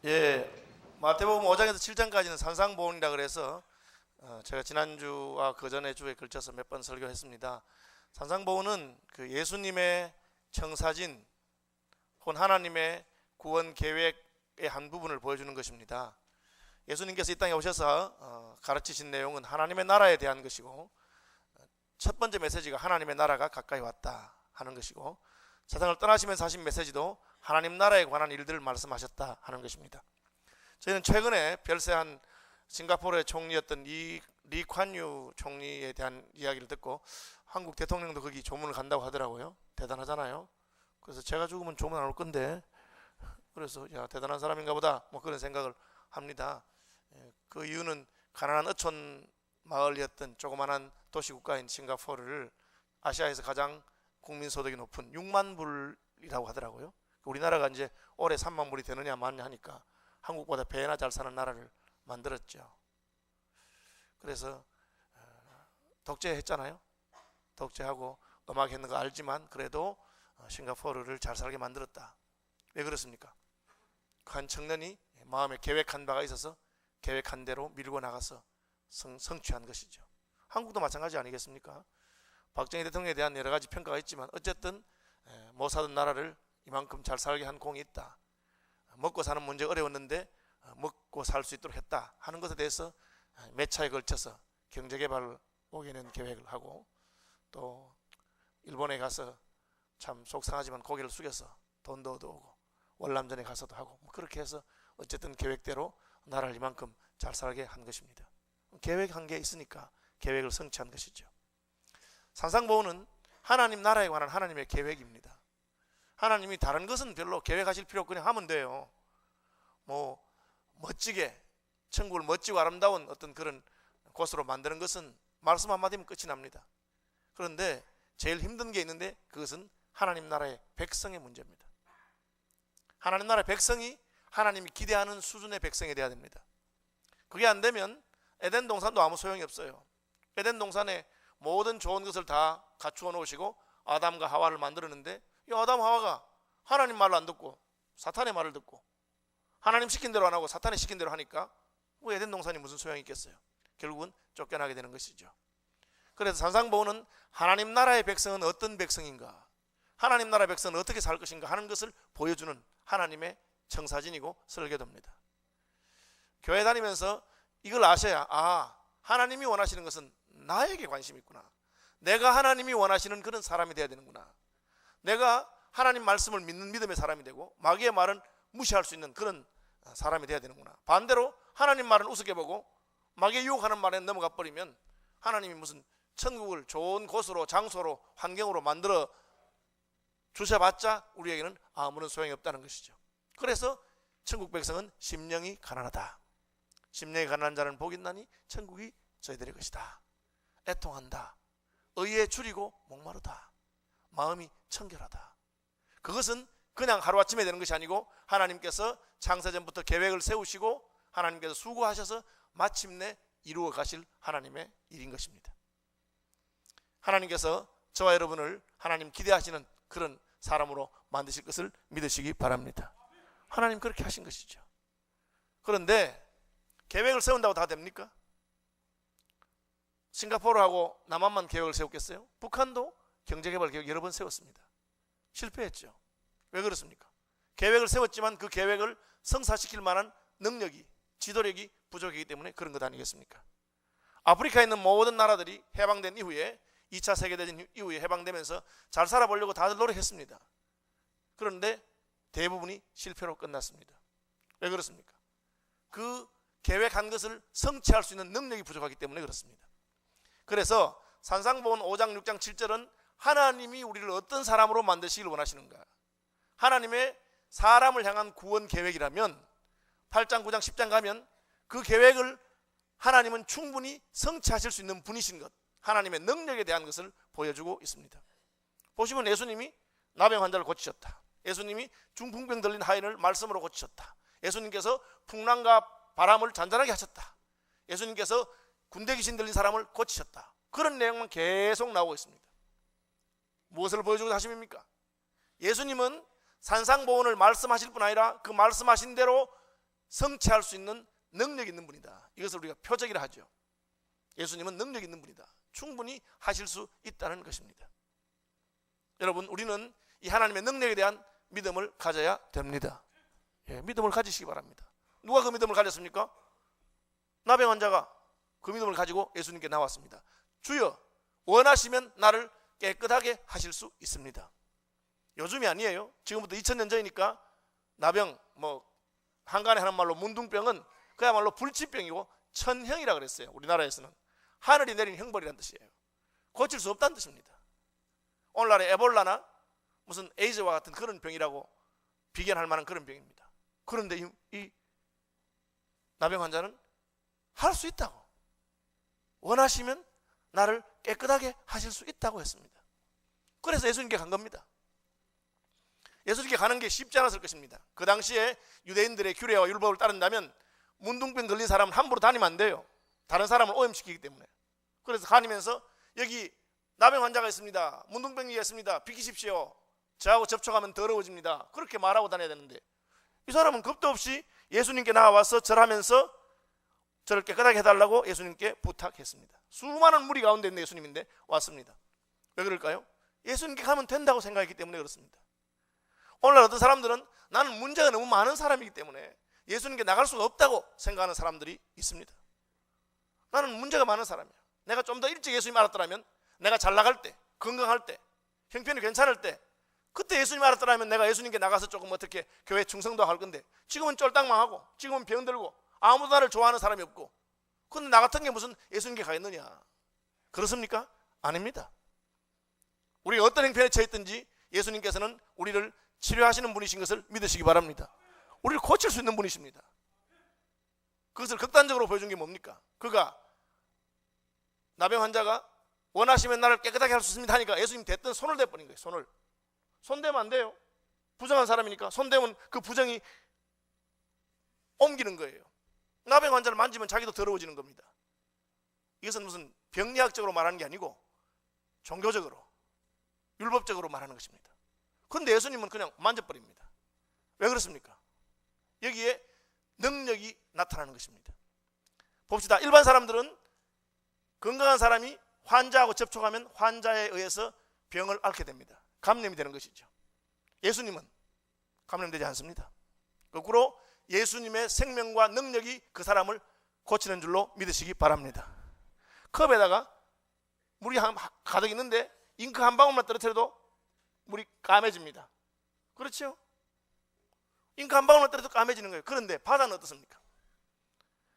예, 마태복음 5장에서 7장까지는 산상보훈이라 그래서 제가 지난주와 그 전에 주에 걸쳐서 몇 번 설교했습니다. 산상보훈은 그 예수님의 청사진 혹은 하나님의 구원 계획의 한 부분을 보여주는 것입니다. 예수님께서 이 땅에 오셔서 가르치신 내용은 하나님의 나라에 대한 것이고, 첫 번째 메시지가 하나님의 나라가 가까이 왔다 하는 것이고, 세상을 떠나시면서 하신 메시지도 하나님 나라에 관한 일들을 말씀하셨다 하는 것입니다. 저희는 최근에 별세한 싱가포르의 총리였던 리콴유 총리에 대한 이야기를 듣고, 한국 대통령도 거기 조문을 간다고 하더라고요. 대단하잖아요. 그래서 제가 죽으면 조문 안 올 건데, 그래서 야, 대단한 사람인가 보다 뭐 그런 생각을 합니다. 그 이유는 가난한 어촌 마을이었던 조그만한 도시국가인 싱가포르를 아시아에서 가장 국민소득이 높은 6만 불이라고 하더라고요. 우리나라가 이제 올해 3만 불이 되느냐 마느냐 하니까 한국보다 배나 잘 사는 나라를 만들었죠. 그래서 독재했잖아요. 독재하고 음악했는 거 알지만 그래도 싱가포르를 잘 살게 만들었다. 왜 그렇습니까? 그 한 청년이 마음에 계획한 바가 있어서 계획한 대로 밀고 나가서 성취한 것이죠. 한국도 마찬가지 아니겠습니까? 박정희 대통령에 대한 여러 가지 평가가 있지만 어쨌든 못 사던 나라를 이만큼 잘 살게 한 공이 있다. 먹고 사는 문제가 어려웠는데 먹고 살 수 있도록 했다 하는 것에 대해서 몇 차에 걸쳐서 경제개발을 5개년 계획을 하고, 또 일본에 가서 참 속상하지만 고개를 숙여서 돈도 얻어오고, 월남전에 가서도 하고, 그렇게 해서 어쨌든 계획대로 나라를 이만큼 잘 살게 한 것입니다. 계획한 게 있으니까 계획을 성취한 것이죠. 산상보훈은 하나님 나라에 관한 하나님의 계획입니다. 하나님이 다른 것은 별로 계획하실 필요 없고 그냥 하면 돼요. 뭐 멋지게 천국을 멋지고 아름다운 어떤 그런 곳으로 만드는 것은 말씀 한마디면 끝이 납니다. 그런데 제일 힘든 게 있는데 그것은 하나님 나라의 백성의 문제입니다. 하나님 나라의 백성이 하나님이 기대하는 수준의 백성이 돼야 됩니다. 그게 안 되면 에덴 동산도 아무 소용이 없어요. 에덴 동산에 모든 좋은 것을 다 갖추어 놓으시고 아담과 하와를 만들었는데, 이 아담 하와가 하나님 말을 안 듣고 사탄의 말을 듣고 하나님 시킨 대로 안 하고 사탄이 시킨 대로 하니까 뭐 에덴 동산이 무슨 소용이 있겠어요. 결국은 쫓겨나게 되는 것이죠. 그래서 산상보훈은 하나님 나라의 백성은 어떤 백성인가, 하나님 나라의 백성은 어떻게 살 것인가 하는 것을 보여주는 하나님의 청사진이고 설교도입니다. 교회 다니면서 이걸 아셔야, 하나님이 원하시는 것은 나에게 관심이 있구나, 내가 하나님이 원하시는 그런 사람이 돼야 되는구나, 내가 하나님 말씀을 믿는 믿음의 사람이 되고 마귀의 말은 무시할 수 있는 그런 사람이 돼야 되는구나. 반대로 하나님 말은 우습게 보고 마귀의 유혹하는 말에 넘어가 버리면 하나님이 무슨 천국을 좋은 곳으로, 장소로, 환경으로 만들어 주셔봤자 우리에게는 아무런 소용이 없다는 것이죠. 그래서 천국 백성은 심령이 가난하다. 심령이 가난한 자는 복이 있나니 천국이 저희들의 것이다. 애통한다. 의에 줄이고 목마르다. 마음이 청결하다. 그것은 그냥 하루아침에 되는 것이 아니고 하나님께서 창세전부터 계획을 세우시고 하나님께서 수고하셔서 마침내 이루어 가실 하나님의 일인 것입니다. 하나님께서 저와 여러분을 하나님 기대하시는 그런 사람으로 만드실 것을 믿으시기 바랍니다. 하나님 그렇게 하신 것이죠. 그런데 계획을 세운다고 다 됩니까? 싱가포르하고 남한만 계획을 세웠겠어요? 북한도 경제개발 계획 여러 번 세웠습니다. 실패했죠. 왜 그렇습니까? 계획을 세웠지만 그 계획을 성사시킬 만한 능력이, 지도력이 부족이기 때문에 그런 것 아니겠습니까? 아프리카에 있는 모든 나라들이 해방된 이후에 2차 세계대전 이후에 해방되면서 잘 살아보려고 다들 노력했습니다. 그런데 대부분이 실패로 끝났습니다. 왜 그렇습니까? 그 계획한 것을 성취할 수 있는 능력이 부족하기 때문에 그렇습니다. 그래서 산상보훈 5장, 6장, 7절은 하나님이 우리를 어떤 사람으로 만드시길 원하시는가, 하나님의 사람을 향한 구원 계획이라면 8장, 9장, 10장 가면 그 계획을 하나님은 충분히 성취하실 수 있는 분이신 것, 하나님의 능력에 대한 것을 보여주고 있습니다. 보시면 예수님이 나병 환자를 고치셨다. 예수님이 중풍병 들린 하인을 말씀으로 고치셨다. 예수님께서 풍랑과 바람을 잔잔하게 하셨다. 예수님께서 군대 귀신 들린 사람을 고치셨다. 그런 내용만 계속 나오고 있습니다. 무엇을 보여주고 하심입니까? 예수님은 산상보훈을 말씀하실 뿐 아니라 그 말씀하신 대로 성취할 수 있는 능력이 있는 분이다. 이것을 우리가 표적이라 하죠. 예수님은 능력이 있는 분이다. 충분히 하실 수 있다는 것입니다. 여러분, 우리는 이 하나님의 능력에 대한 믿음을 가져야 됩니다. 믿음을 가지시기 바랍니다. 누가 그 믿음을 가졌습니까? 나병 환자가 그 믿음을 가지고 예수님께 나왔습니다. 주여, 원하시면 나를 깨끗하게 하실 수 있습니다. 요즘이 아니에요. 지금부터 2000년 전이니까 나병, 한간에 하는 말로 문둥병은 그야말로 불치병이고 천형이라 그랬어요. 우리나라에서는 하늘이 내린 형벌이라는 뜻이에요. 고칠 수 없다는 뜻입니다. 오늘날의 에볼라나 무슨 에이즈와 같은 그런 병이라고 비견할 만한 그런 병입니다. 그런데 이 나병 환자는 할 수 있다고, 원하시면 나를 깨끗하게 하실 수 있다고 했습니다. 그래서 예수님께 간 겁니다. 예수님께 가는 게 쉽지 않았을 것입니다. 그 당시에 유대인들의 규례와 율법을 따른다면 문둥병 걸린 사람은 함부로 다니면 안 돼요. 다른 사람을 오염시키기 때문에. 그래서 다니면서 여기 나병 환자가 있습니다, 문둥병이 있습니다, 비키십시오, 저하고 접촉하면 더러워집니다, 그렇게 말하고 다녀야 되는데 이 사람은 겁도 없이 예수님께 나와서 절하면서 저를 깨끗하게 해달라고 예수님께 부탁했습니다. 수많은 무리 가운데 있는 예수님인데 왔습니다. 왜 그럴까요? 예수님께 가면 된다고 생각했기 때문에 그렇습니다. 오늘날 어떤 사람들은 나는 문제가 너무 많은 사람이기 때문에 예수님께 나갈 수가 없다고 생각하는 사람들이 있습니다. 나는 문제가 많은 사람이야. 내가 좀 더 일찍 예수님 알았더라면, 내가 잘 나갈 때, 건강할 때, 형편이 괜찮을 때, 그때 예수님 알았더라면 내가 예수님께 나가서 조금 어떻게 교회 충성도 할 건데, 지금은 쫄딱망하고 지금은 병들고 아무도 나를 좋아하는 사람이 없고, 근데 나 같은 게 무슨 예수님께 가겠느냐? 그렇습니까? 아닙니다. 우리가 어떤 형편에 처해 있든지 예수님께서는 우리를 치료하시는 분이신 것을 믿으시기 바랍니다. 우리를 고칠 수 있는 분이십니다. 그것을 극단적으로 보여준 게 뭡니까? 그가 나병 환자가 원하시면 나를 깨끗하게 할 수 있습니다 하니까 예수님 대던 손을 대버린 거예요. 손 대면 안 돼요. 부정한 사람이니까 손 대면 그 부정이 옮기는 거예요. 나병 환자를 만지면 자기도 더러워지는 겁니다. 이것은 무슨 병리학적으로 말하는 게 아니고 종교적으로, 율법적으로 말하는 것입니다. 그런데 예수님은 그냥 만져버립니다. 왜 그렇습니까? 여기에 능력이 나타나는 것입니다. 봅시다. 일반 사람들은 건강한 사람이 환자하고 접촉하면 환자에 의해서 병을 앓게 됩니다. 감염이 되는 것이죠. 예수님은 감염되지 않습니다. 거꾸로 예수님의 생명과 능력이 그 사람을 고치는 줄로 믿으시기 바랍니다. 컵에다가 물이 가득 있는데 잉크 한 방울만 떨어뜨려도 물이 까매집니다. 그렇죠? 잉크 한 방울만 떨어져도 까매지는 거예요. 그런데 바다는 어떻습니까?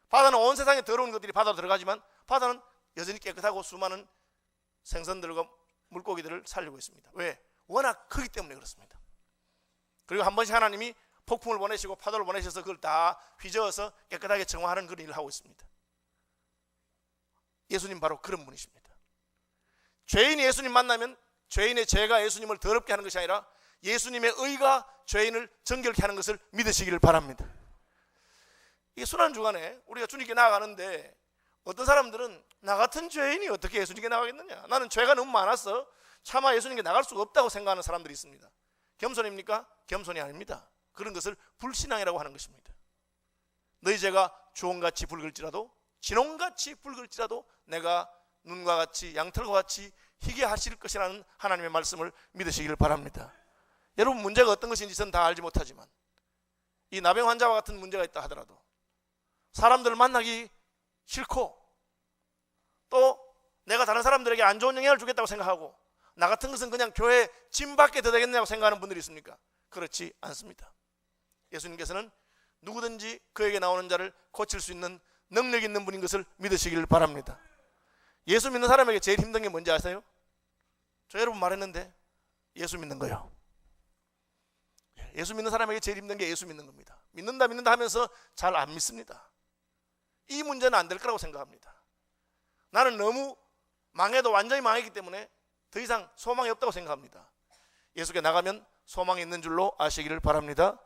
바다는 온 세상에 더러운 것들이 바다로 들어가지만 바다는 여전히 깨끗하고 수많은 생선들과 물고기들을 살리고 있습니다. 왜? 워낙 크기 때문에 그렇습니다. 그리고 한 번씩 하나님이 폭풍을 보내시고 파도를 보내셔서 그걸 다 휘저어서 깨끗하게 정화하는 그런 일을 하고 있습니다. 예수님 바로 그런 분이십니다. 죄인이 예수님 만나면 죄인의 죄가 예수님을 더럽게 하는 것이 아니라 예수님의 의가 죄인을 정결케 하는 것을 믿으시기를 바랍니다. 이 순환주간에 우리가 주님께 나아가는데 어떤 사람들은 나 같은 죄인이 어떻게 예수님께 나가겠느냐, 나는 죄가 너무 많아서 차마 예수님께 나갈 수가 없다고 생각하는 사람들이 있습니다. 겸손입니까? 겸손이 아닙니다. 그런 것을 불신앙이라고 하는 것입니다. 너희 죄가 주홍같이 붉을지라도 진홍같이 붉을지라도 내가 눈과 같이 양털과 같이 희게 하실 것이라는 하나님의 말씀을 믿으시기를 바랍니다. 여러분, 문제가 어떤 것인지 저는 다 알지 못하지만 이 나병 환자와 같은 문제가 있다 하더라도 사람들을 만나기 싫고 또 내가 다른 사람들에게 안 좋은 영향을 주겠다고 생각하고 나 같은 것은 그냥 교회 짐 받게 더 되겠냐고 생각하는 분들이 있습니까? 그렇지 않습니다. 예수님께서는 누구든지 그에게 나오는 자를 고칠 수 있는 능력 있는 분인 것을 믿으시기를 바랍니다. 예수 믿는 사람에게 제일 힘든 게 뭔지 아세요? 저 여러분 말했는데 예수 믿는 거예요. 예수 믿는 사람에게 제일 힘든 게 예수 믿는 겁니다. 믿는다 하면서 잘 안 믿습니다. 이 문제는 안 될 거라고 생각합니다. 나는 너무 망해도 완전히 망했기 때문에 더 이상 소망이 없다고 생각합니다. 예수께 나가면 소망이 있는 줄로 아시기를 바랍니다.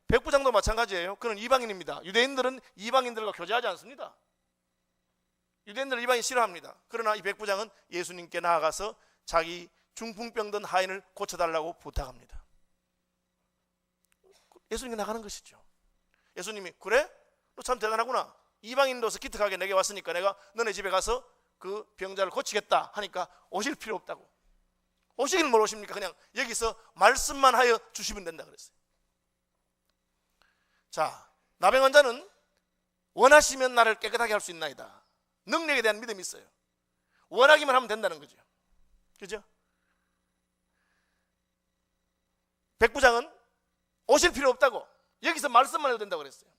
백부장도 마찬가지예요. 그는 이방인입니다. 유대인들은 이방인들과 교제하지 않습니다. 유대인들은 이방인 싫어합니다. 그러나 이 백부장은 예수님께 나아가서 자기 중풍병든 하인을 고쳐달라고 부탁합니다. 예수님께 나가는 것이죠. 예수님이 그래? 너 참 대단하구나. 이방인으로서 기특하게 내게 왔으니까 내가 너네 집에 가서 그 병자를 고치겠다 하니까 오실 필요 없다고. 오시긴 뭘 오십니까? 그냥 여기서 말씀만 하여 주시면 된다 그랬어요. 자, 나병 환자는 원하시면 나를 깨끗하게 할 수 있나이다. 능력에 대한 믿음이 있어요. 원하기만 하면 된다는 거죠. 그죠? 백부장은 오실 필요 없다고, 여기서 말씀만 해도 된다고 그랬어요.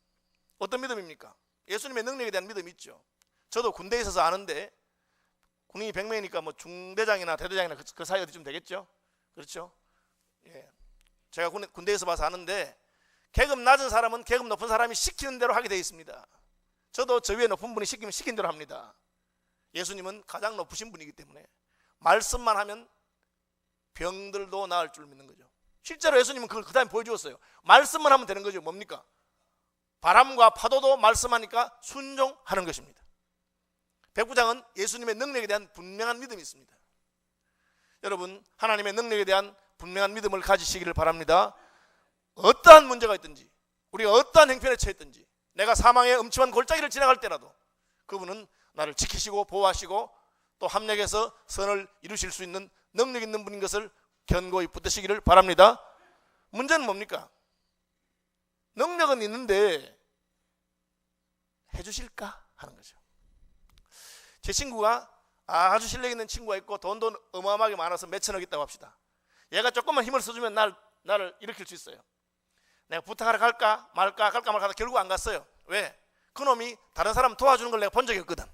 어떤 믿음입니까? 예수님의 능력에 대한 믿음이 있죠. 저도 군대에 있어서 아는데, 군인이 100명이니까 뭐 중대장이나 대대장이나 그 사이 어디쯤 되겠죠? 그렇죠? 예. 제가 군대에서 봐서 아는데, 계급 낮은 사람은 계급 높은 사람이 시키는 대로 하게 되어 있습니다. 저도 저 위에 높은 분이 시키면 시킨 대로 합니다. 예수님은 가장 높으신 분이기 때문에 말씀만 하면 병들도 나을 줄 믿는 거죠. 실제로 예수님은 그걸 그 다음에 보여주었어요. 말씀만 하면 되는 거죠. 뭡니까? 바람과 파도도 말씀하니까 순종하는 것입니다. 백부장은 예수님의 능력에 대한 분명한 믿음이 있습니다. 여러분, 하나님의 능력에 대한 분명한 믿음을 가지시기를 바랍니다. 어떠한 문제가 있든지, 우리가 어떠한 행편에 처했든지, 내가 사망의 음침한 골짜기를 지나갈 때라도 그분은 나를 지키시고 보호하시고 또 합력해서 선을 이루실 수 있는 능력 있는 분인 것을 견고히 붙드시기를 바랍니다. 문제는 뭡니까? 능력은 있는데 해주실까 하는 거죠. 제 친구가 아주 실력 있는 친구가 있고 돈도 어마어마하게 많아서 몇천억 있다고 합시다. 얘가 조금만 힘을 써주면 나를 일으킬 수 있어요. 내가 부탁하러 갈까 말까 결국 안 갔어요. 왜? 그놈이 다른 사람 도와주는 걸 내가 본 적이 없거든.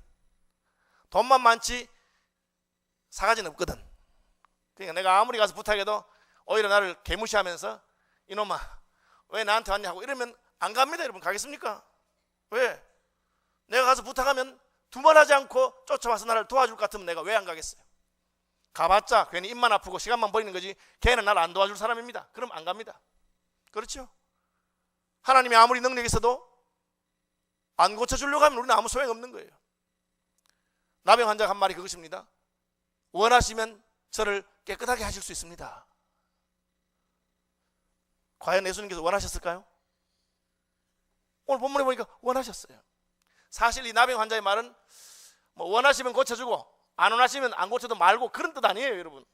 돈만 많지 사가지는 없거든. 그러니까 내가 아무리 가서 부탁해도 오히려 나를 개무시하면서 이놈아 왜 나한테 왔냐고 이러면 안 갑니다. 여러분, 가겠습니까? 왜? 내가 가서 부탁하면 두말하지 않고 쫓아와서 나를 도와줄 것 같으면 내가 왜 안 가겠어요? 가봤자 괜히 입만 아프고 시간만 버리는 거지 걔는 나를 안 도와줄 사람입니다. 그럼 안 갑니다. 그렇죠? 하나님이 아무리 능력이 있어도 안 고쳐주려고 하면 우리는 아무 소용없는 거예요. 나병 환자가 한 말이 그것입니다. 원하시면 저를 깨끗하게 하실 수 있습니다. 과연 예수님께서 원하셨을까요? 오늘 본문에 보니까 원하셨어요. 사실 이 나병 환자의 말은 뭐 원하시면 고쳐주고 안 원하시면 안 고쳐도 말고 그런 뜻 아니에요. 여러분,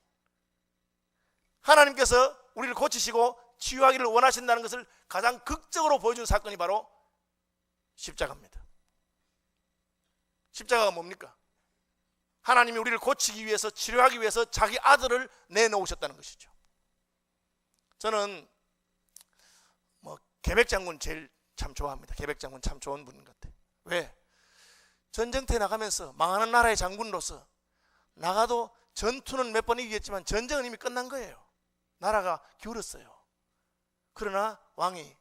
하나님께서 우리를 고치시고 치유하기를 원하신다는 것을 가장 극적으로 보여준 사건이 바로 십자가입니다. 십자가가 뭡니까? 하나님이 우리를 고치기 위해서, 치료하기 위해서 자기 아들을 내놓으셨다는 것이죠. 저는 뭐 계백장군 제일 참 좋아합니다. 계백장군 참 좋은 분 같아. 왜? 전쟁터에 나가면서 망하는 나라의 장군으로서 나가도 전투는 몇 번 이기겠지만 전쟁은 이미 끝난 거예요. 나라가 기울었어요. 그러나 왕이,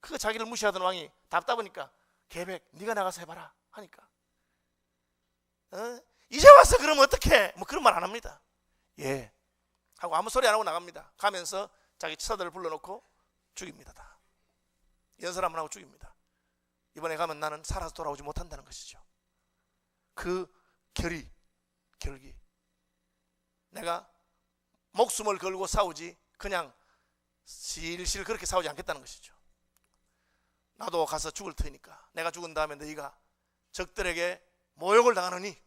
그 자기를 무시하던 왕이 답답하니까 계백 네가 나가서 해봐라 하니까 이제 와서 그러면 어떡해? 뭐 그런 말 안 합니다. 예 하고 아무 소리 안 하고 나갑니다. 가면서 자기 처자들을 불러놓고 죽입니다. 다 연설 한번 하고 죽입니다. 이번에 가면 나는 살아서 돌아오지 못한다는 것이죠. 그 결기, 내가 목숨을 걸고 싸우지 그냥 실실 그렇게 싸우지 않겠다는 것이죠. 나도 가서 죽을 테니까 내가 죽은 다음에 너희가 적들에게 모욕을 당하느니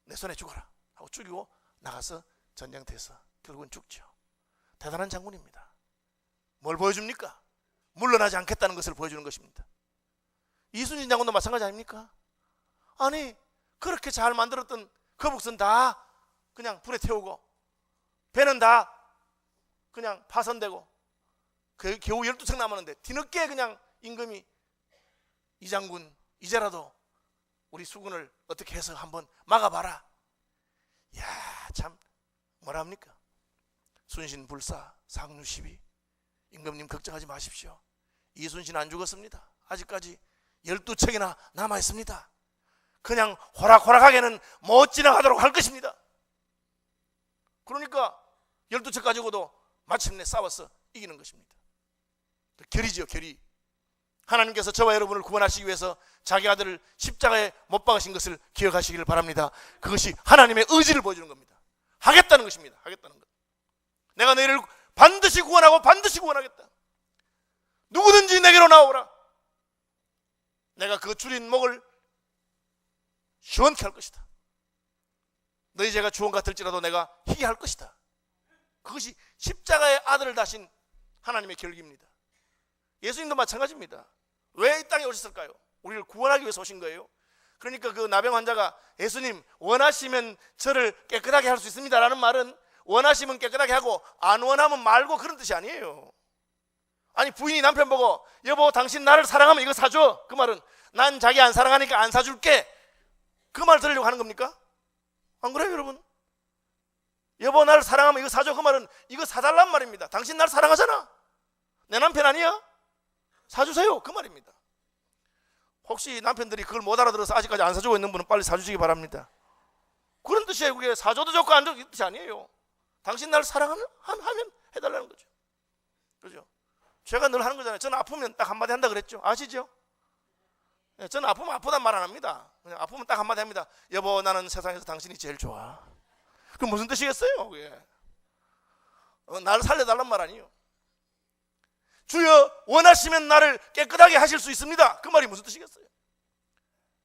내 손에 죽어라 하고 죽이고 나가서 전쟁터에서 결국은 죽죠. 대단한 장군입니다. 뭘 보여줍니까? 물러나지 않겠다는 것을 보여주는 것입니다. 이순신 장군도 마찬가지 아닙니까? 아니 그렇게 잘 만들었던 거북선 다 그냥 불에 태우고 배는 다 그냥 파손되고 겨우 12척 남았는데 뒤늦게 그냥 임금이 이 장군 이제라도 우리 수군을 어떻게 해서 한번 막아봐라. 야, 참 뭐라 합니까? 순신불사 상류시비. 임금님 걱정하지 마십시오. 이순신 안 죽었습니다. 아직까지 12척이나 남아있습니다. 그냥 호락호락하게는 못 지나가도록 할 것입니다. 그러니까 12척 가지고도 마침내 싸워서 이기는 것입니다. 결의지요, 결의. 하나님께서 저와 여러분을 구원하시기 위해서 자기 아들을 십자가에 못 박으신 것을 기억하시기를 바랍니다. 그것이 하나님의 의지를 보여주는 겁니다. 하겠다는 것입니다. 하겠다는 것. 내가 너희를 반드시 구원하고 반드시 구원하겠다. 누구든지 내게로 나오라. 내가 그 줄인 목을 시원케 할 것이다. 너희 죄가 주원 같을지라도 내가 희게 할 것이다. 그것이 십자가의 아들을 다신 하나님의 결기입니다. 예수님도 마찬가지입니다. 왜 이 땅에 오셨을까요? 우리를 구원하기 위해서 오신 거예요. 그러니까 그 나병 환자가 예수님 원하시면 저를 깨끗하게 할 수 있습니다 라는 말은 원하시면 깨끗하게 하고 안 원하면 말고 그런 뜻이 아니에요. 아니 부인이 남편 보고 여보 당신 나를 사랑하면 이거 사줘. 그 말은 난 자기 안 사랑하니까 안 사줄게. 그 말 들으려고 하는 겁니까? 안 그래요 여러분? 여보 나를 사랑하면 이거 사줘. 그 말은 이거 사달란 말입니다. 당신 나를 사랑하잖아. 내 남편 아니야? 사주세요. 그 말입니다. 혹시 남편들이 그걸 못 알아들어서 아직까지 안 사주고 있는 분은 빨리 사주시기 바랍니다. 그런 뜻이에요. 그게 사줘도 좋고 안 줘도 뜻이 아니에요. 당신 나를 사랑하면 해달라는 거죠. 그죠? 제가 늘 하는 거잖아요. 저는 아프면 딱 한마디 한다 그랬죠. 아시죠? 네, 저는 아프면 아프단 말 안 합니다. 그냥 아프면 딱 한마디 합니다. 여보 나는 세상에서 당신이 제일 좋아. 그럼 무슨 뜻이겠어요? 그게 나를 살려달란 말 아니에요. 주여 원하시면 나를 깨끗하게 하실 수 있습니다. 그 말이 무슨 뜻이겠어요?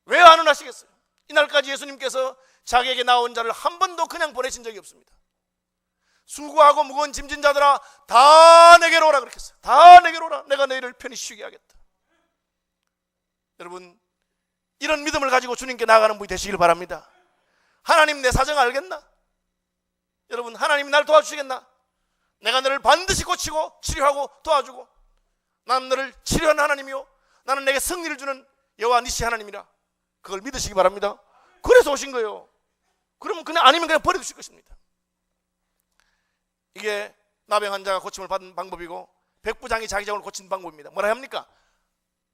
왜 안 원하시겠어요? 이날까지 예수님께서 자기에게 나온 자를 한 번도 그냥 보내신 적이 없습니다. 수고하고 무거운 짐진 자들아 다 내게로 오라 그렇게 했어요. 다 내게로 오라. 내가 너희를 편히 쉬게 하겠다. 여러분 이런 믿음을 가지고 주님께 나아가는 분이 되시길 바랍니다. 하나님 내 사정 알겠나? 여러분 하나님이 날 도와주시겠나? 내가 너를 반드시 고치고 치료하고 도와주고 나는 너를 치료하는 하나님이요 나는 내게 승리를 주는 여호와 니시 하나님이라. 그걸 믿으시기 바랍니다. 그래서 오신 거예요. 그러면 그냥 아니면 그냥 버려두실 것입니다. 이게 나병 환자가 고침을 받은 방법이고 백부장이 자기 병을 고친 방법입니다. 뭐라 합니까?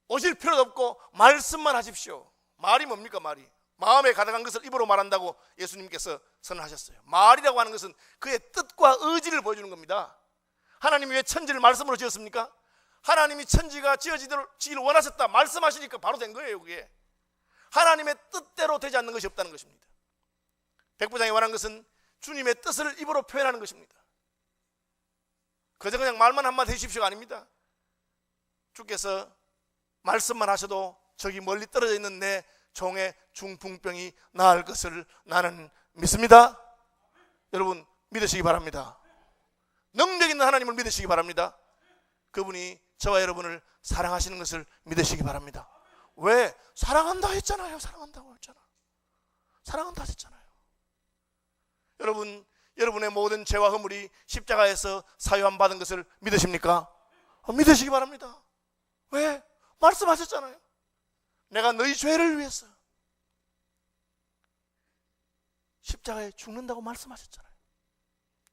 오실 필요도 없고 말씀만 하십시오. 말이 뭡니까? 말이 마음에 가득한 것을 입으로 말한다고 예수님께서 선언하셨어요. 말이라고 하는 것은 그의 뜻과 의지를 보여주는 겁니다. 하나님이 왜 천지를 말씀으로 지었습니까? 하나님이 천지가 지어지기를 원하셨다 말씀하시니까 바로 된 거예요. 그게 하나님의 뜻대로 되지 않는 것이 없다는 것입니다. 백부장이 원한 것은 주님의 뜻을 입으로 표현하는 것입니다. 그저 그냥 말만 한마디 해주십시오가 아닙니다. 주께서 말씀만 하셔도 저기 멀리 떨어져 있는 내 종의 중풍병이 나을 것을 나는 믿습니다. 여러분 믿으시기 바랍니다. 능력 있는 하나님을 믿으시기 바랍니다. 그분이 저와 여러분을 사랑하시는 것을 믿으시기 바랍니다. 왜? 사랑한다 했잖아요. 사랑한다고 했잖아. 사랑한다 하셨잖아요. 여러분 여러분의 모든 죄와 허물이 십자가에서 사유함 받은 것을 믿으십니까? 믿으시기 바랍니다. 왜? 말씀하셨잖아요. 내가 너희 죄를 위해서 십자가에 죽는다고 말씀하셨잖아요.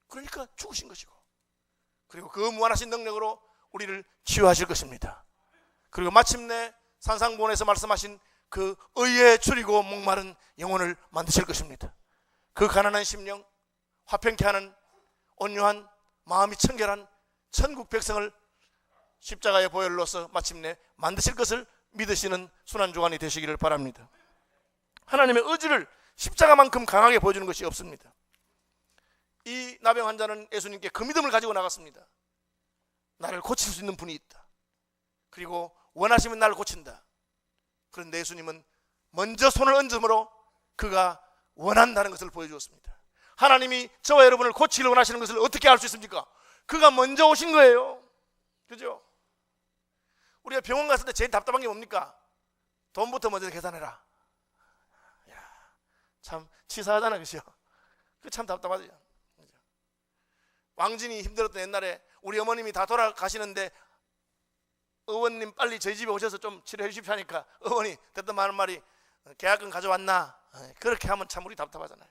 그러니까 죽으신 것이고 그리고 그 무한하신 능력으로 우리를 치유하실 것입니다. 그리고 마침내 산상보원에서 말씀하신 그 의에 줄이고 목마른 영혼을 만드실 것입니다. 그 가난한 심령, 화평케 하는 온유한 마음이 청결한 천국 백성을 십자가의 보혈로서 마침내 만드실 것을 믿으시는 순환주간이 되시기를 바랍니다. 하나님의 의지를 십자가만큼 강하게 보여주는 것이 없습니다. 이 나병 환자는 예수님께 그 믿음을 가지고 나갔습니다. 나를 고칠 수 있는 분이 있다. 그리고 원하시면 나를 고친다. 그런데 예수님은 먼저 손을 얹음으로 그가 원한다는 것을 보여주었습니다. 하나님이 저와 여러분을 고치기를 원하시는 것을 어떻게 알 수 있습니까? 그가 먼저 오신 거예요. 그죠? 우리가 병원 갔을 때 제일 답답한 게 뭡니까? 돈부터 먼저 계산해라. 야, 참 치사하잖아, 그죠? 그 참 답답하죠. 왕진이 힘들었던 옛날에 우리 어머님이 다 돌아가시는데 의원님 빨리 저희 집에 오셔서 좀 치료해 주십시오 하니까 의원이 됐든 하는 말이 계약금 가져왔나? 그렇게 하면 참 우리 답답하잖아요.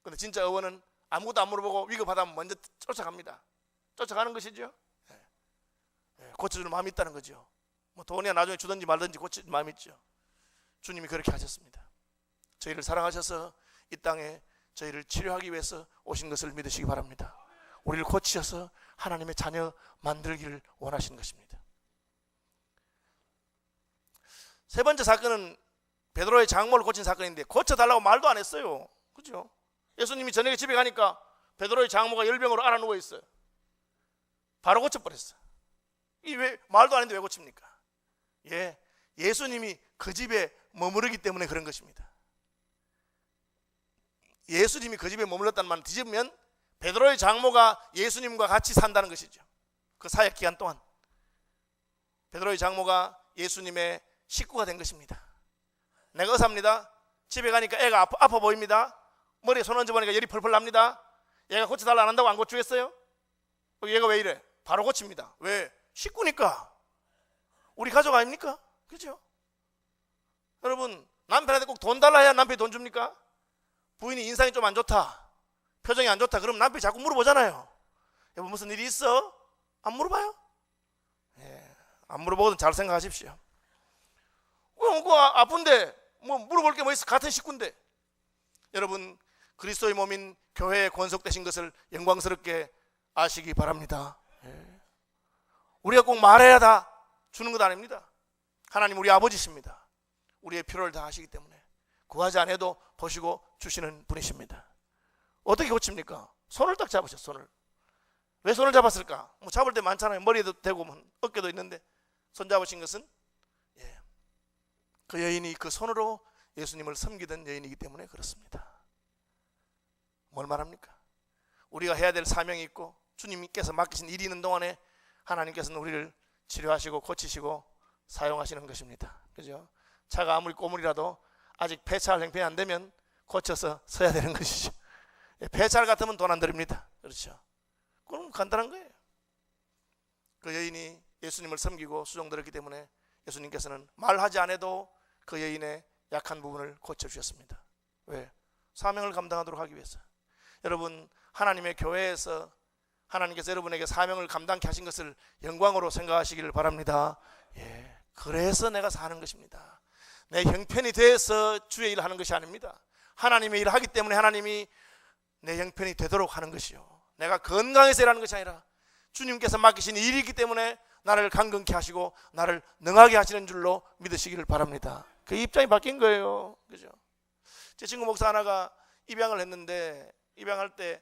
근데 진짜 의원은 아무것도 안 물어보고 위급하다면 먼저 쫓아갑니다. 쫓아가는 것이죠. 고쳐주는 마음이 있다는 거죠. 뭐 돈이야 나중에 주든지 말든지 고쳐줄 마음이 있죠. 주님이 그렇게 하셨습니다. 저희를 사랑하셔서 이 땅에 저희를 치료하기 위해서 오신 것을 믿으시기 바랍니다. 우리를 고치셔서 하나님의 자녀 만들기를 원하시는 것입니다. 세 번째 사건은 베드로의 장모를 고친 사건인데 고쳐달라고 말도 안 했어요. 그죠? 예수님이 저녁에 집에 가니까 베드로의 장모가 열병으로 알아 누워 있어요. 바로 고쳐버렸어요. 이 왜 말도 안 했는데 왜 고칩니까? 예, 예수님이 그 집에 머무르기 때문에 그런 것입니다. 예수님이 그 집에 머물렀다는 말은 뒤집으면 베드로의 장모가 예수님과 같이 산다는 것이죠. 그 사역 기간 동안 베드로의 장모가 예수님의 식구가 된 것입니다. 내가 의사입니다. 집에 가니까 애가 아파 보입니다. 머리에 손 얹어보니까 열이 펄펄 납니다. 얘가 고쳐달라 안 한다고 안 고치겠어요? 얘가 왜 이래? 바로 고칩니다. 왜? 식구니까. 우리 가족 아닙니까? 그렇죠? 여러분, 남편한테 꼭 돈 달라 해야 남편이 돈 줍니까? 부인이 인상이 좀 안 좋다, 표정이 안 좋다, 그럼 남편이 자꾸 물어보잖아요. 여보 무슨 일이 있어? 안 물어봐요? 예, 안 물어보거든. 잘 생각하십시오. 그거 아픈데 뭐 물어볼 게 뭐 있어? 같은 식구인데. 여러분, 그리스도의 몸인 교회에 권속되신 것을 영광스럽게 아시기 바랍니다. 예. 우리가 꼭 말해야 다 주는 것 아닙니다. 하나님 우리 아버지십니다. 우리의 필요를 다 아시기 때문에 구하지 않아도 보시고 주시는 분이십니다. 어떻게 고칩니까? 손을 딱 잡으셨어요. 손을. 왜 손을 잡았을까? 뭐 잡을 때 많잖아요. 머리에도 대고 어깨도 있는데 손 잡으신 것은 그 여인이 그 손으로 예수님을 섬기던 여인이기 때문에 그렇습니다. 뭘 말합니까? 우리가 해야 될 사명이 있고 주님께서 맡기신 일이 있는 동안에 하나님께서는 우리를 치료하시고 고치시고 사용하시는 것입니다. 그죠? 차가 아무리 꼬물이라도 아직 폐차할 형편이 안 되면 고쳐서 서야 되는 것이죠. 폐차할 같으면 돈 안 드립니다. 그렇죠? 그럼 간단한 거예요. 그 여인이 예수님을 섬기고 수종들었기 때문에 예수님께서는 말하지 않아도 그 여인의 약한 부분을 고쳐주셨습니다. 왜? 사명을 감당하도록 하기 위해서. 여러분, 하나님의 교회에서 하나님께서 여러분에게 사명을 감당케 하신 것을 영광으로 생각하시기를 바랍니다. 예, 그래서 내가 사는 것입니다. 내 형편이 돼서 주의 일을 하는 것이 아닙니다. 하나님의 일을 하기 때문에 하나님이 내 형편이 되도록 하는 것이요, 내가 건강해서 일하는 것이 아니라 주님께서 맡기신 일이기 때문에 나를 강건케 하시고 나를 능하게 하시는 줄로 믿으시기를 바랍니다. 그 입장이 바뀐 거예요. 그죠? 제 친구 목사 하나가 입양을 했는데 입양할 때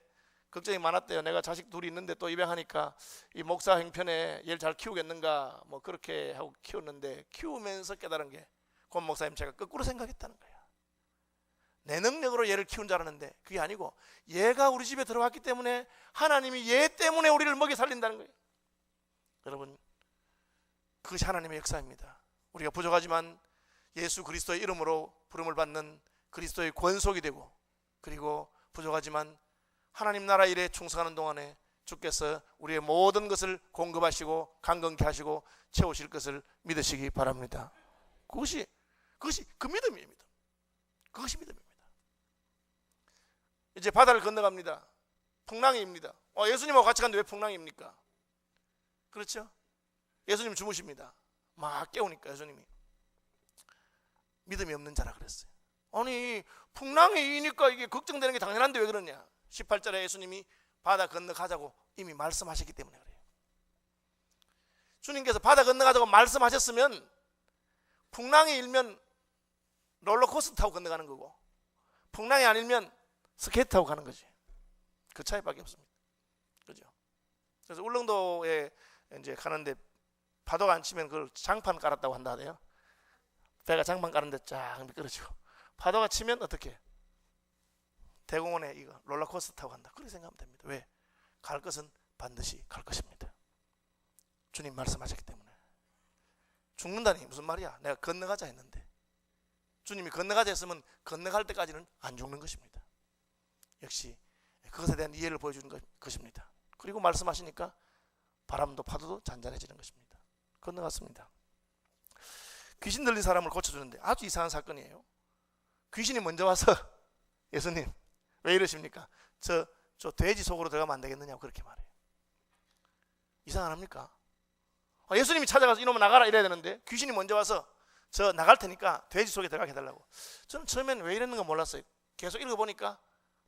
걱정이 많았대요. 내가 자식 둘이 있는데 또 입양하니까 이 목사 형편에 얘를 잘 키우겠는가 뭐 그렇게 하고 키웠는데 키우면서 깨달은 게 권 목사님 제가 거꾸로 생각했다는 거예요. 내 능력으로 얘를 키운 줄 알았는데 그게 아니고 얘가 우리 집에 들어왔기 때문에 하나님이 얘 때문에 우리를 먹여 살린다는 거예요. 여러분, 그것이 하나님의 역사입니다. 우리가 부족하지만 예수 그리스도의 이름으로 부름을 받는 그리스도의 권속이 되고, 그리고 부족하지만 하나님 나라 일에 충성하는 동안에 주께서 우리의 모든 것을 공급하시고 강건케 하시고 채우실 것을 믿으시기 바랍니다. 그것이 그 믿음입니다. 그것이 믿음입니다. 이제 바다를 건너갑니다. 풍랑이입니다. 예수님하고 같이 갔는데 왜 풍랑입니까? 그렇죠? 예수님 주무십니다. 막 깨우니까 예수님이 믿음이 없는 자라 그랬어요. 아니 풍랑이니까 이게 걱정되는 게 당연한데 왜 그러냐? 18절에 예수님이 바다 건너가자고 이미 말씀하셨기 때문에 그래요. 주님께서 바다 건너가자고 말씀하셨으면 풍랑이 일면 롤러코스터 타고 건너가는 거고 풍랑이 아니면 스케이트 타고 가는 거지. 그 차이밖에 없습니다. 그죠? 그래서 울릉도에 이제 가는데 파도가 안 치면 그걸 장판 깔았다고 한다 하대요. 배가 장판 깔았는데 쫙 미끄러지고 파도가 치면 어떻게? 대공원에 이거 롤러코스터 타고 간다. 그렇게 생각하면 됩니다. 왜? 갈 것은 반드시 갈 것입니다. 주님 말씀하셨기 때문에. 죽는다니 무슨 말이야? 내가 건너가자 했는데 주님이 건너가자 했으면 건너갈 때까지는 안 죽는 것입니다. 역시 그것에 대한 이해를 보여주는 것입니다. 그리고 말씀하시니까 바람도 파도도 잔잔해지는 것입니다. 건너갔습니다. 귀신 들린 사람을 고쳐주는데 아주 이상한 사건이에요. 귀신이 먼저 와서 예수님 왜 이러십니까? 저 돼지 속으로 들어가면 안 되겠느냐고 그렇게 말해요. 이상 안 합니까? 예수님이 찾아가서 이놈아 나가라 이래야 되는데 귀신이 먼저 와서 저 나갈 테니까 돼지 속에 들어가게 해달라고. 저는 처음엔 왜 이랬는가 몰랐어요. 계속 읽어보니까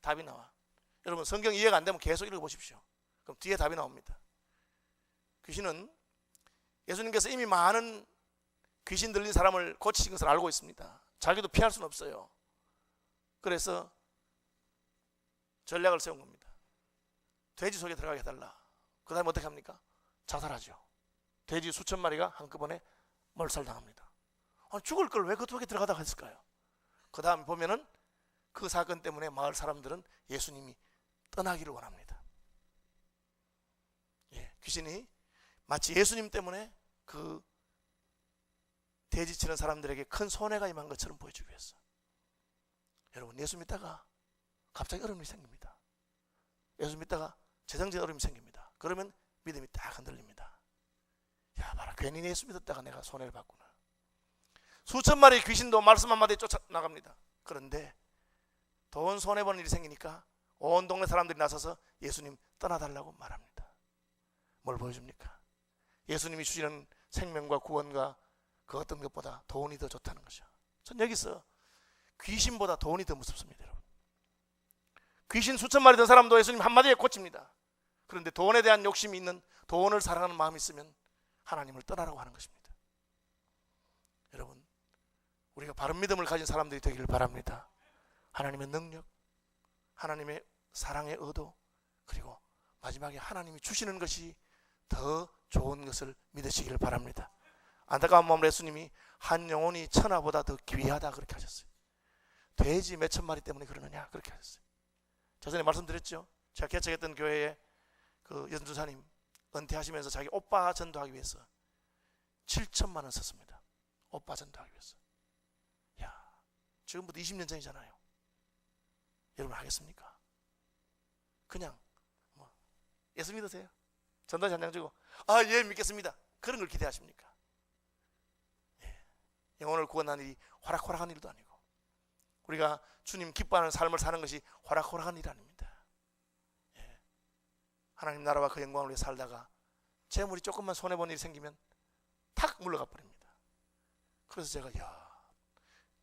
답이 나와. 여러분 성경 이해가 안 되면 계속 읽어보십시오. 그럼 뒤에 답이 나옵니다. 귀신은 예수님께서 이미 많은 귀신 들린 사람을 고치신 것을 알고 있습니다. 자기도 피할 수는 없어요. 그래서 전략을 세운 겁니다. 돼지 속에 들어가게 해달라. 그 다음에 어떻게 합니까? 자살하죠. 돼지 수천 마리가 한꺼번에 몰살당합니다. 죽을 걸 왜 그 속에 들어가다가 했을까요? 그 다음에 보면은 그 사건 때문에 마을 사람들은 예수님이 떠나기를 원합니다. 귀신이 마치 예수님 때문에 그 돼지 치는 사람들에게 큰 손해가 임한 것처럼 보여주기 위해서. 여러분, 예수 믿다가 갑자기 어려움이 생깁니다. 예수 믿다가 재정적인 어려움이 생깁니다. 그러면 믿음이 딱 흔들립니다. 야, 봐라, 괜히 예수 믿었다가 내가 손해를 봤구나. 수천 마리의 귀신도 말씀 한마디에 쫓아나갑니다. 그런데 돈 손해보는 일이 생기니까 온 동네 사람들이 나서서 예수님 떠나달라고 말합니다. 뭘 보여줍니까? 예수님이 주시는 생명과 구원과 그 어떤 것보다 돈이 더 좋다는 것이죠. 전 여기서 귀신보다 돈이 더 무섭습니다. 여러분, 귀신 수천 마리 된 사람도 예수님 한마디에 고칩니다. 그런데 돈에 대한 욕심이 있는, 돈을 사랑하는 마음이 있으면 하나님을 떠나라고 하는 것입니다. 여러분, 우리가 바른 믿음을 가진 사람들이 되기를 바랍니다. 하나님의 능력, 하나님의 사랑의 의도, 그리고 마지막에 하나님이 주시는 것이 더 좋은 것을 믿으시기를 바랍니다. 안타까운 마음으로 예수님이 한 영혼이 천하보다 더 귀하다 그렇게 하셨어요. 돼지 몇천 마리 때문에 그러느냐 그렇게 하셨어요. 전에 말씀드렸죠. 제가 개척했던 교회에 그 연주사님 은퇴하시면서 자기 오빠 전도하기 위해서 7천만 원 썼습니다. 오빠 전도하기 위해서. 야, 지금부터 20년 전이잖아요. 여러분 하겠습니까? 그냥 예수 믿으세요? 전도지 한 장 주고 예 믿겠습니다. 그런 걸 기대하십니까? 영혼을 구원하는 일이 호락호락한 일도 아니고, 우리가 주님 기뻐하는 삶을 사는 것이 호락호락한 일 아닙니다. 하나님 나라와 그 영광을 위해 살다가 재물이 조금만 손해본 일이 생기면 탁 물러가 버립니다. 그래서 제가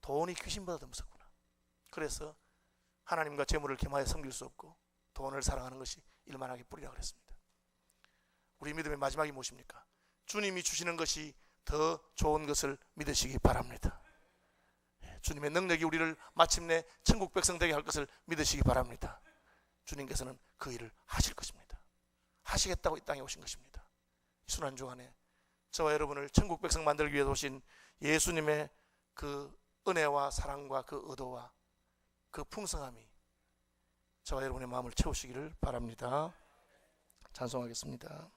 돈이 귀신보다 더 무섭구나. 그래서 하나님과 재물을 겸하여 섬길 수 없고 돈을 사랑하는 것이 일만하게 뿌리라 그랬습니다. 우리 믿음의 마지막이 무엇입니까? 주님이 주시는 것이 더 좋은 것을 믿으시기 바랍니다. 주님의 능력이 우리를 마침내 천국 백성 되게 할 것을 믿으시기 바랍니다. 주님께서는 그 일을 하실 것입니다. 하시겠다고 이 땅에 오신 것입니다. 이 순환 주간에 저와 여러분을 천국 백성 만들기 위해 오신 예수님의 그 은혜와 사랑과 그 의도와 그 풍성함이 저와 여러분의 마음을 채우시기를 바랍니다. 찬송하겠습니다.